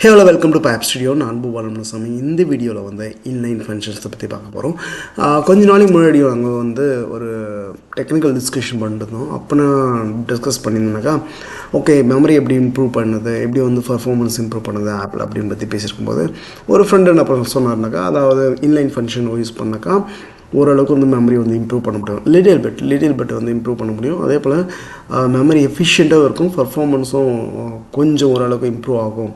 Hello welcome to pipe studio. நான் அன்பு பாலமுனுசாமி. இந்த வீடியோவில் வந்து இன்லைன் ஃபங்க்ஷன்ஸை பற்றி பார்க்க போகிறோம். கொஞ்ச நாளைக்கு முன்னாடி அங்கே வந்து ஒரு டெக்னிக்கல் டிஸ்கஷன் பண்ணிருந்தோம். அப்போ நான் டிஸ்கஸ் பண்ணியிருந்தேனாக்கா ஓகே மெமரி எப்படி இம்ப்ரூவ் பண்ணுது, எப்படி வந்து பர்ஃபார்மன்ஸ் இம்ப்ரூவ் பண்ணுது ஆப்பில் அப்படின்னு பற்றி பேசியிருக்கும்போது ஒரு ஃப்ரெண்டு என்ன சொன்னார்னாக்கா, அதாவது இன்லைன் ஃபங்க்ஷன் யூஸ் பண்ணாக்கா ஓரளவுக்கு வந்து மெமரி வந்து இம்ப்ரூவ் பண்ண முடியும், லிட்டில் பெட் வந்து இம்ப்ரூவ் பண்ண முடியும். அதே போல் மெமரி எஃபிஷியண்ட்டாக இருக்கும், பர்ஃபார்மன்ஸும் கொஞ்சம் ஓரளவுக்கு இம்ப்ரூவ் ஆகும்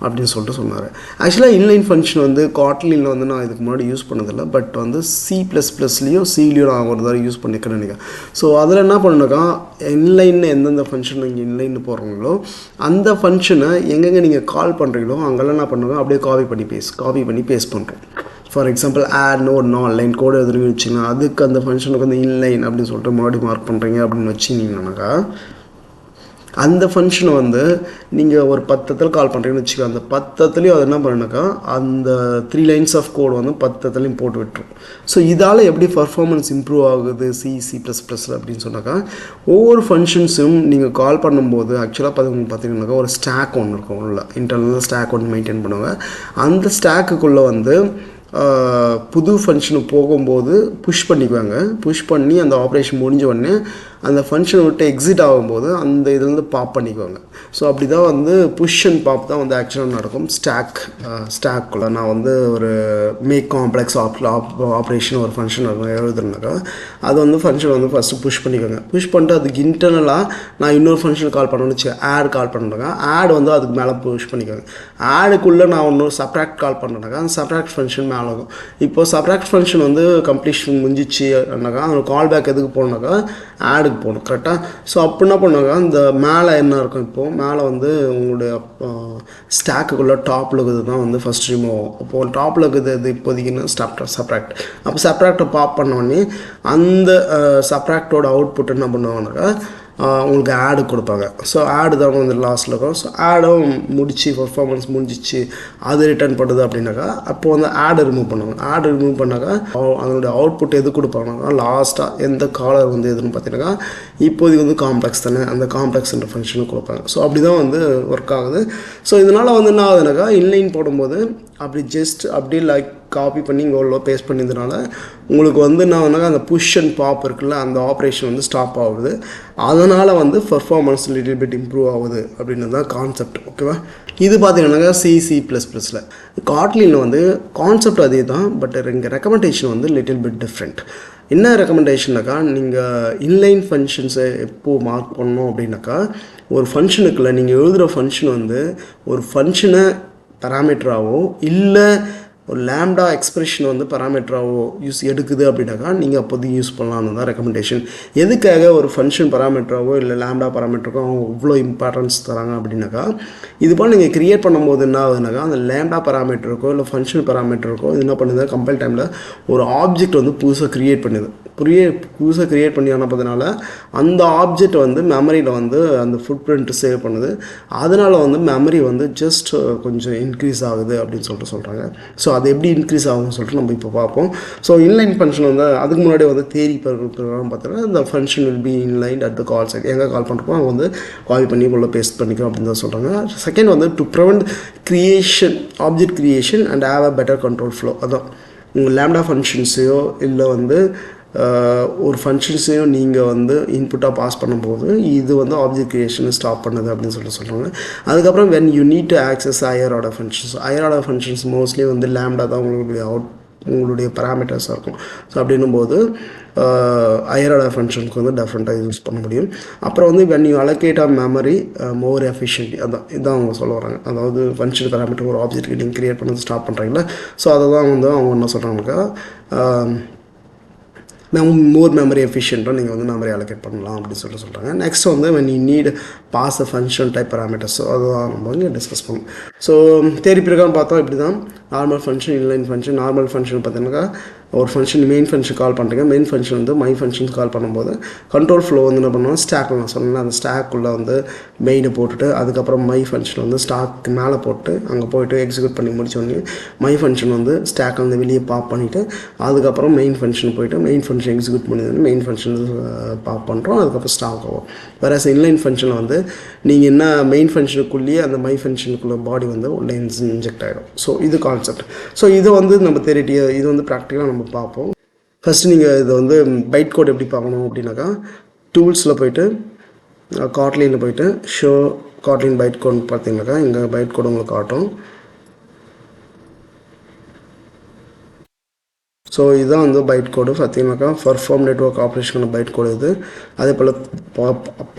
அப்படின்னு சொல்லிட்டு சொன்னார். ஆக்சுவலாக இன்லைன் ஃபங்க்ஷன் வந்து காட்லினில் வந்து நான் இதுக்கு முன்னாடி யூஸ் பண்ணதில்லை. பட் வந்து C++லேயோ சிலேயோ நான் ஒரு தடவை யூஸ் பண்ணிக்கிறேன்னு நினைக்கிறேன். ஸோ அதில் என்ன பண்ணுனாக்கா, இன்லைன் எந்தெந்த ஃபங்க்ஷன் நீங்கள் இன்லைன் போடுறீங்களோ அந்த ஃபங்க்ஷனை எங்கெங்கே நீங்கள் கால் பண்ணுறீங்களோ அங்கெல்லாம் என்ன பண்ணுங்க, அப்படியே காப்பி பண்ணி பேஸ்ட் பண்ணுறோம். For example add node line code எதுன்னு வச்சிங்கன்னா அதுக்கு அந்த ஃபங்க்ஷனுக்கு வந்து இன்லைன் அப்படின்னு சொல்லிட்டு முன்னாடி மார்க் பண்ணுறீங்க அப்படின்னு வச்சிங்கன்னாக்கா, அந்த ஃபங்க்ஷனை வந்து நீங்கள் ஒரு 10 கால் பண்ணுறீங்கன்னு வச்சுக்கோ, அந்த 10 அது என்ன பண்ணுனாக்கா அந்த 3 லைன்ஸ் ஆஃப் கோடு வந்து 10 போட்டு விட்டுரும். ஸோ இதால் எப்படி பர்ஃபார்மன்ஸ் இம்ப்ரூவ் ஆகுது C++ல் அப்படின்னு சொன்னாக்கா, ஒவ்வொரு ஃபங்க்ஷன்ஸும் நீங்கள் கால் பண்ணும்போது ஆக்சுவலாக பார்த்தீங்கன்னாக்கா ஒரு ஸ்டாக் ஒன்று இருக்கும், உள்ள இன்டர்னல் ஸ்டாக் ஒன்று மெயின்டைன் பண்ணுவாங்க. அந்த ஸ்டாக்குக்குள்ளே வந்து புது ஃபங்க்ஷனுக்கு போகும்போது புஷ் பண்ணி அந்த ஆப்ரேஷன் முடிஞ்ச உடனே அந்த ஃபங்க்ஷனை விட்டு எக்ஸிட் ஆகும்போது அந்த இதுலேருந்து பாப் பண்ணிக்குவாங்க. ஸோ அப்படி தான் வந்து புஷ் அண்ட் பாப் தான் வந்து ஆக்சுவலாக நடக்கும் ஸ்டாக்குள்ளே. நான் வந்து ஒரு மேக் காம்ப்ளெக்ஸ் ஆப்ரேஷன் ஒரு ஃபங்க்ஷன் எழுதுனாக்கா அது வந்து ஃபங்க்ஷன் வந்து ஃபஸ்ட்டு புஷ் பண்ணிட்டு அதுக்கு இன்டர்னலாக நான் இன்னொரு ஃபங்க்ஷன் கால் பண்ணணும்னு வச்சு ஆட் கால் பண்ணுறாங்க. ஆட் வந்து அதுக்கு மேலே புஷ் பண்ணிக்குவாங்க. ஆடுக்குள்ளே நான் இன்னொரு சப்ராக்ட் கால் பண்ணுறேன்னாக்கா அந்த சப்ராக்ட் ஃபங்க்ஷன் மேலே ஆகும். இப்போது சப்ராக்ட் ஃபங்க்ஷன் வந்து கம்ப்ளீஷன் முடிஞ்சிச்சுனாக்கா அந்த கால் பேக் எதுக்கு போகணுனாக்கா ஆடுக்கு போகணும், கரெக்டாக. ஸோ அப்போ என்ன பண்ணுவாங்க, அந்த மேலே என்ன இருக்கும், இப்போது மேலே வந்து உங்களுடைய ஸ்டாக்குக்குள்ளே டாப்பில் இருக்கிறது தான் வந்து ஃபஸ்ட் ரிமூவ் ஆகும். அப்போது டாப்பில் இருக்கிறது இப்போதைக்குன்னு சப்ராக்ட். அப்போ சப்ராக்டை பாப் பண்ணோடனே அந்த சப்ராக்டோட அவுட்புட் என்ன பண்ணுவாங்கனாக்கா உங்களுக்கு ஆடு கொடுப்பாங்க. ஸோ ஆடு தான் வந்து லாஸ்ட்டில் இருக்கும். ஸோ ஆடும் முடிச்சு பர்ஃபார்மன்ஸ் முடிஞ்சிச்சு அது ரிட்டர்ன் பண்ணுது அப்படின்னாக்கா அப்போது வந்து ஆடு ரிமூவ் பண்ணுவாங்க. ஆடு ரிமூவ் பண்ணாக்கா அதனுடைய அவுட்புட் எது கொடுப்பாங்கன்னா லாஸ்ட்டாக எந்த காலர் வந்து எதுன்னு பார்த்தீங்கன்னாக்கா இப்போதைக்கு வந்து காம்ப்ளெக்ஸ் தானே, அந்த காம்ப்ளெக்ஸ்ன்ற ஃபங்க்ஷனும் கொடுப்பாங்க. ஸோ அப்படி தான் வந்து ஒர்க் ஆகுது. ஸோ இதனால் வந்து என்ன ஆகுதுனாக்கா இன்லைன் போடும்போது அப்படி லைக் காப்பி பண்ணி இங்கே உள்ள பேஸ்ட் பண்ணியதுனால உங்களுக்கு வந்து என்ன அந்த புஷ் அண்ட் பாப் இருக்குல்ல, அந்த ஆப்ரேஷன் வந்து ஸ்டாப் ஆகுது. அதனால் வந்து பர்ஃபார்மன்ஸ் லிட்டில் பிட் இம்ப்ரூவ் ஆகுது அப்படின்னு தான் கான்செப்ட். ஓகேவா? இது பார்த்தீங்கன்னாக்கா C++ல். காட்லினில் வந்து கான்செப்ட் அதே தான், பட் இங்கே ரெக்கமெண்டேஷன் வந்து லிட்டில் பிட் டிஃப்ரெண்ட். என்ன ரெக்கமெண்டேஷன்னாக்கா, நீங்கள் இன்லைன் ஃபங்க்ஷன்ஸை எப்போது மார்க் பண்ணணும் அப்படின்னாக்கா, ஒரு ஃபங்க்ஷனுக்குள்ள நீங்கள் எழுதுகிற ஃபங்க்ஷன் வந்து ஒரு ஃபங்க்ஷனை பேராமீட்டராகவோ இல்லை ஒரு லேம்டா எக்ஸ்பிரஷன் வந்து பேராமீட்டராகவோ எடுக்குது அப்படின்னாக்கா நீங்கள் அப்போதைக்கு யூஸ் பண்ணலான்னு தான் ரெக்கமெண்டேஷன். எதுக்காக ஒரு ஃபங்க்ஷன் பேராமீட்டராகவோ இல்லை லேம்டா பேராமீட்டருக்கோ அவங்க இவ்வளோ இம்பார்ட்டன்ஸ் தராங்க அப்படின்னாக்கா, இது போல் நீங்கள் க்ரியேட் பண்ணும்போது என்ன ஆகுதுனாக்கா அந்த லேம்டா பேராமீட்டருக்கோ இல்லை ஃபங்க்ஷன் பேராமீட்டருக்கோ இது என்ன பண்ணுது, கம்பைல் டைமில் ஒரு ஆப்ஜெக்ட் வந்து புதுசாக க்ரியேட் பண்ணி அனுப்புறதுனால அந்த ஆப்ஜெக்ட் வந்து மெமரியில் வந்து அந்த ஃபுட் பிரிண்ட் சேவ் பண்ணுது. அதனால் வந்து மெமரி வந்து ஜஸ்ட் கொஞ்சம் இன்க்ரீஸ் ஆகுது அப்படின்னு சொல்கிறாங்க. ஸோ அது எப்படி இன்க்ரீஸ் ஆகும்னு சொல்லிட்டு நம்ம இப்போ பார்ப்போம். ஸோ இன்லைன் ஃபங்க்ஷன் வந்து அதுக்கு முன்னாடி வந்து தேரி ப்ரோக்ராம் பார்த்தீங்கன்னா இந்த function will be inline at the call site. எங்கே கால் பண்ணுறப்போ அவங்க வந்து கால் பண்ணி உள்ள பேஸ்ட் பண்ணிக்கிறோம் அப்படின்னு தான் சொல்கிறாங்க. செகண்ட் வந்து to prevent object creation and have a better control flow. அதான் உங்கள் லேம்டா ஃபங்க்ஷன்ஸையோ இல்லை வந்து ஒரு ஃபங்க்ஷன்ஸையும் நீங்கள் வந்து இன்புட்டாக பாஸ் பண்ணும்போது இது வந்து ஆப்ஜெக்ட் கிரியேஷனை ஸ்டாப் பண்ணுது அப்படின்னு சொல்கிறாங்க. அதுக்கப்புறம் when you need to access higher order functions mostly வந்து லேம்டா தான் உங்களுடைய பேராமீட்டர்ஸாக இருக்கும். ஸோ அப்படின்னும்போது ஹையர் ஆர்டர் ஃபங்க்ஷனுக்கு வந்து டெஃபரெண்ட்டாக யூஸ் பண்ண முடியும். அப்புறம் வந்து when you allocate of memory more efficiently, இதான் அவங்க சொல்ல வராங்க. அதாவது ஃபங்க்ஷன் பேராமீட்டர் ஒரு ஆப்ஜெக்ட் நீங்கள் க்ரியேட் பண்ணது ஸ்டாப் பண்ணுறீங்களா, ஸோ அதை தான் வந்து அவங்க என்ன சொல்கிறாங்கனாக்கா மோர் மெமரி எஃபிஷியண்ட்டாக நீங்கள் வந்து மெமரி அலோகேட் பண்ணலாம் அப்படின்னு சொல்கிறாங்க. நெக்ஸ்ட் வந்து when you need pass a function type parameters, so அதுதான் நம்ம வந்து டிஸ்கஸ் பண்ணோம். ஸோ தேரி பிரகாரம் பார்த்தோம் இப்படி தான் normal function, inline function. Normal function பார்த்தீங்கன்னாக்கா ஒரு ஃபங்க்ஷன் மெயின் ஃபங்க்ஷன் கால் பண்ணுறீங்க, மெயின் ஃபங்க்ஷன் வந்து மை ஃபங்க்ஷன் கால் பண்ணும்போது கண்ட்ரோல் ஃப்ளோ வந்து என்ன பண்ணுவோம், ஸ்டாக்கில் நான் சொன்னேன் அந்த ஸ்டாக்குள்ளே வந்து மெயினை போட்டுட்டு அதுக்கப்புறம் மை ஃபங்க்ஷன் வந்து ஸ்டாக்கு மேலே போட்டு அங்கே போய்ட்டு எக்ஸிக்யூட் பண்ணி முடிச்சோடனே மை ஃபங்க்ஷன் வந்து ஸ்டாக்கை வந்து வெளியே பாப் பண்ணிவிட்டு அதுக்கப்புறம் மெயின் ஃபங்க்ஷன் போய்ட்டு மெயின் ஃபங்க்ஷன் எக்ஸிக்யூட் பண்ணி மெயின் ஃபங்க்ஷன் பாப் பண்ணுறோம், அதுக்கப்புறம் ஸ்டாக் ஆகும். வேறு இன்லைன் ஃபங்க்ஷனில் வந்து நீங்கள் என்ன மெயின் ஃபங்க்ஷனுக்குள்ளேயே அந்த மை ஃபங்க்ஷனுக்குள்ள பாடி வந்து உள்ளே இன்ஜெக்ட் ஆகிடும். ஸோ இது கான்செப்ட். ஸோ இதை வந்து நம்ம இது வந்து ப்ராக்டிக்கலாக நம்ம பார்ப்போம். ஃபஸ்ட்டு நீங்கள் இதை வந்து பைட் கோட் எப்படி பார்க்கணும் அப்படின்னாக்கா, டூல்ஸில் போய்ட்டு காட்லினில் போய்ட்டு ஷோ காட்லின் பைட் கோட் பார்த்தீங்கன்னாக்கா இங்கே பைட் கோட் உங்களுக்கு காட்டும். ஸோ இதுதான் வந்து பைட் கோடு பார்த்தீங்கன்னாக்கா பர்ஃபார்ம் நெட்வொர்க் ஆப்ரேஷனுக்கான பைட் கோடு இது. அதே போல்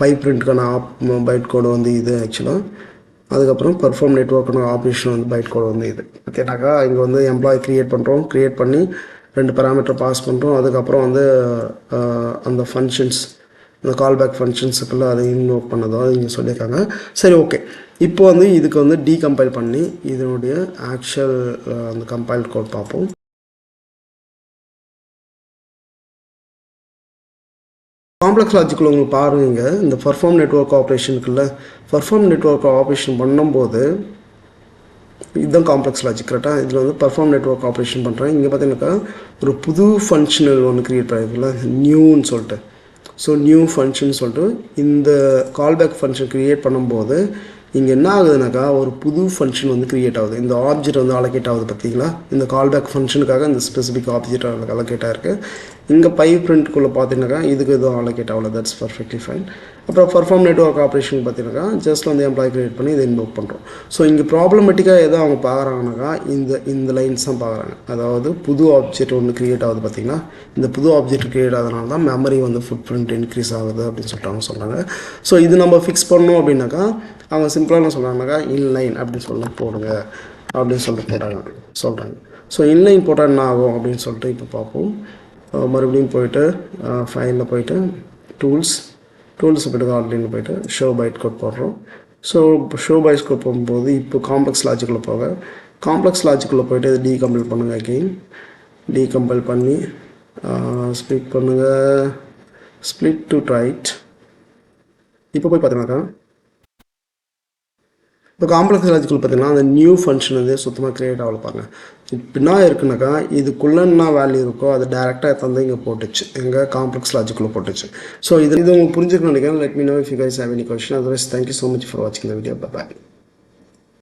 பைப் பிரிண்ட்டுக்கான பைட் கோடு வந்து இது ஆக்சுவலாக. அதுக்கப்புறம் பர்ஃபார்ம் நெட்வொர்க்கான ஆப்ரேஷன் வந்து பைட் கோடு வந்து இது பார்த்தீங்கன்னாக்கா இங்கே வந்து எம்ப்ளாயி க்ரியேட் பண்ணுறோம், க்ரியேட் பண்ணி 2 பேராமீட்டர் பாஸ் பண்ணுறோம். அதுக்கப்புறம் வந்து அந்த ஃபங்க்ஷன்ஸ் அந்த கால்பேக் ஃபங்க்ஷன்ஸுக்குள்ளே அதை இன்வோக் பண்ணதோ அது இங்கே சொல்லியிருக்காங்க. சரி, ஓகே. இப்போ வந்து இதுக்கு வந்து டீகம்பைல் பண்ணி இதனுடைய ஆக்சுவல் அந்த கம்பைல் கோட் பார்ப்போம். காம்ப்ளெக்ஸ் லாஜிக்கில் உங்களுக்கு பாருங்க, இந்த பர்ஃபார்ம் நெட்வொர்க் ஆப்ரேஷனுக்குள்ள பர்ஃபார்ம் நெட்வொர்க் ஆப்ரேஷன் பண்ணும்போது இதுதான் காம்ப்ளெக்ஸ் லாஜிக் கரெக்டாக. இதில் வந்து பர்ஃபார்ம் நெட்வொர்க் ஆப்ரேஷன் பண்ணுறேன். இங்கே பார்த்தீங்கன்னாக்கா ஒரு புது ஃபங்க்ஷனல் ஒன்று க்ரியேட் பண்ணியிருக்குல்ல நியூன்னு சொல்லிட்டு. ஸோ நியூ ஃபங்க்ஷன் சொல்லிட்டு இந்த கால்பேக் ஃபங்க்ஷன் க்ரியேட் பண்ணும்போது இங்கே என்ன ஆகுதுனாக்கா ஒரு புது ஃபங்க்ஷன் வந்து க்ரியேட் ஆகுது. இந்த ஆப்ஜெக்ட் வந்து அலோகேட் ஆகுது பார்த்தீங்களா, இந்த கால்பேக் ஃபங்க்ஷனுக்காக இந்த ஸ்பெசிஃபிக் ஆப்ஜெக்ட் அலோகேட் ஆகிருக்கு. இங்கே பைப் பிரிண்ட்குள்ளே பார்த்தீங்கன்னாக்கா இதுக்கு எதுவும் அலோகேட் ஆகல, தட்ஸ் பர்ஃபெக்ட்லி ஃபைன். அப்புறம் பர்ஃபார்ம் நெட்வொர்க் ஆப்ரேஷன் பார்த்தீங்கன்னாக்கா ஜஸ்ட் வந்து எம்ப்ளாய் க்ரியேட் பண்ணி இதை இன்வோக் பண்ணுறோம். ஸோ இங்கே ப்ராப்ளமேட்டிக்காக எதோ அவங்க பார்க்குறாங்கனாக்கா இந்த லைன்ஸ் தான் பார்க்குறாங்க. அதாவது புது ஆப்ஜெக்ட் ஒன்று க்ரியேட் ஆகுது பார்த்தீங்கன்னா, இந்த புது ஆப்ஜெக்ட் க்ரியேட் ஆகுதுனால தான் மெமரி வந்து ஃபுட் பிரிண்ட் இன்க்ரீஸ் ஆகுது அப்படின்னு சொல்லிட்டு அவங்க சொல்கிறாங்க. ஸோ இது நம்ம ஃபிக்ஸ் பண்ணோம் அப்படின்னாக்கா அவங்க சிம்பிளாக என்ன சொல்கிறாங்கனாக்கா இன்லைன் அப்படின்னு சொல்லி போடுங்க அப்படின்னு சொல்லிட்டு சொல்கிறாங்க. ஸோ இன்லைன் போட்டால் என்ன ஆகும் அப்படின்னு சொல்லிட்டு இப்போ பார்ப்போம். மறுபடியும் போய்ட்டு ஃபைலில் போய்ட்டு டூல்ஸ் போய்ட்டு ஆன்லைனில் போய்ட்டு ஷோ பைட் கோட் போடுறோம். ஸோ ஷோ பைட் கோட் போகும்போது இப்போ காம்ப்ளெக்ஸ் லாஜிக்கில் போய்ட்டு இது டீகம்பைல் பண்ணுங்கள். அகெயின் டீகம்பைல் பண்ணி ஸ்ப்ளிட் பண்ணுங்கள், ஸ்ப்ளிட் டு ரைட். இப்போ போய் பார்த்தீங்கன்னாக்கா இப்போ காம்ப்ளெக்ஸ் லாஜிக்கல் பார்த்தீங்கன்னா அந்த நியூ ஃபங்க்ஷன் வந்து சுத்தமாக க்ரியேட் ஆகலப்பாங்க. இப்போ என்ன இருக்குனாக்கா இதுக்குள்ளே என்ன வேல்யூ இருக்கோ அது டேரெக்டாக தந்து இங்கே போட்டுச்சு, எங்கள் காம்ப்ளெக்ஸ் லாஜிக்குள்ளே போட்டுச்சு. ஸோ இது உங்களுக்கு புரிஞ்சுக்கணும்னு நினைக்கிறேன். Let me know if you guys have any question. Otherwise thank you so much for வாட்சிங் த வீடியோ. பை.